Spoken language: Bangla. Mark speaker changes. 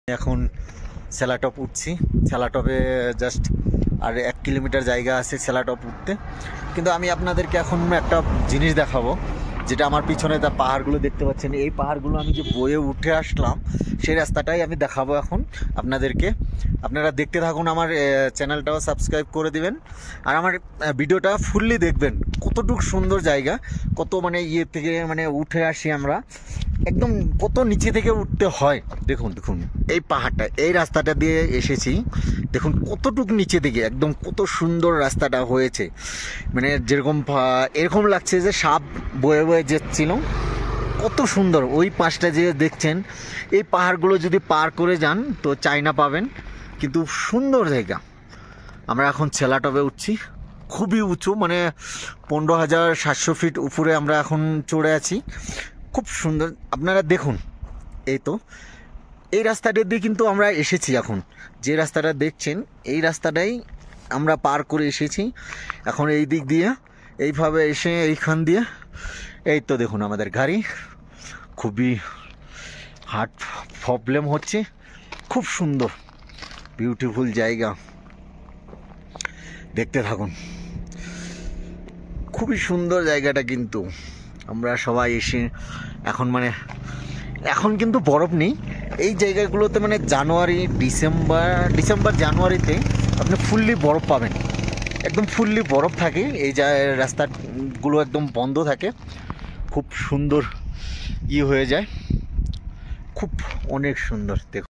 Speaker 1: এখন সেলাটপ উঠছি। সেলাটপে জাস্ট আর 1 কিলোমিটার জায়গা আছে সেলাটপ উঠতে। কিন্তু আমি আপনাদেরকে এখন একটা জিনিস দেখাবো, যেটা আমার পিছনে তা পাহাড়গুলো দেখতে পাচ্ছেন। এই পাহাড়গুলো আমি যে বয়ে উঠে আসলাম, সেই রাস্তাটাই আমি দেখাবো এখন আপনাদেরকে। আপনারা দেখতে থাকুন, আমার চ্যানেলটাও সাবস্ক্রাইব করে দিবেন আর আমার ভিডিওটা ফুললি দেখবেন। কতটুকু সুন্দর জায়গা, কত মানে ইয়ে থেকে মানে উঠে আসি আমরা, একদম কত নিচে থেকে উঠতে হয়। দেখুন দেখুন এই পাহাড়টা, এই রাস্তাটা দিয়ে এসেছি, দেখুন কতটুকু নিচে থেকে একদম কত সুন্দর রাস্তাটা হয়েছে। মানে যেরকম এরকম লাগছে যে সাপ বয়ে বয়ে যাচ্ছিল, কত সুন্দর। ওই পাশটা যে দেখছেন, এই পাহাড়গুলো যদি পার করে যান তো চায়না পাবেন, কিন্তু সুন্দর জায়গা। আমরা এখন সেলাটপে উঠছি, খুবই উঁচু, মানে 15,700 ফিট উপরে আমরা এখন চড়ে আছি। খুব সুন্দর, আপনারা দেখুন। এই তো এই রাস্তাটা দিয়ে কিন্তু আমরা এসেছি। এখন যে রাস্তাটা দেখছেন, এই রাস্তাটাই আমরা পার করে এসেছি। এখন এই দিক দিয়ে এইভাবে এসে এইখান দিয়ে এই তো দেখুন আমাদের গাড়ি, খুবই হার্ট প্রবলেম হচ্ছে। খুব সুন্দর বিউটিফুল জায়গা, দেখতে থাকুন। খুবই সুন্দর জায়গাটা, কিন্তু আমরা সবাই এসে এখন মানে এখন কিন্তু বরফ নেই এই জায়গাগুলোতে। মানে জানুয়ারি ডিসেম্বর জানুয়ারিতে আপনি ফুললি বরফ পাবেন, একদম ফুললি বরফ থাকে। এই রাস্তাগুলো একদম বন্ধ থাকে, খুব সুন্দর হয়ে যায়, খুব অনেক সুন্দর। দেখুন।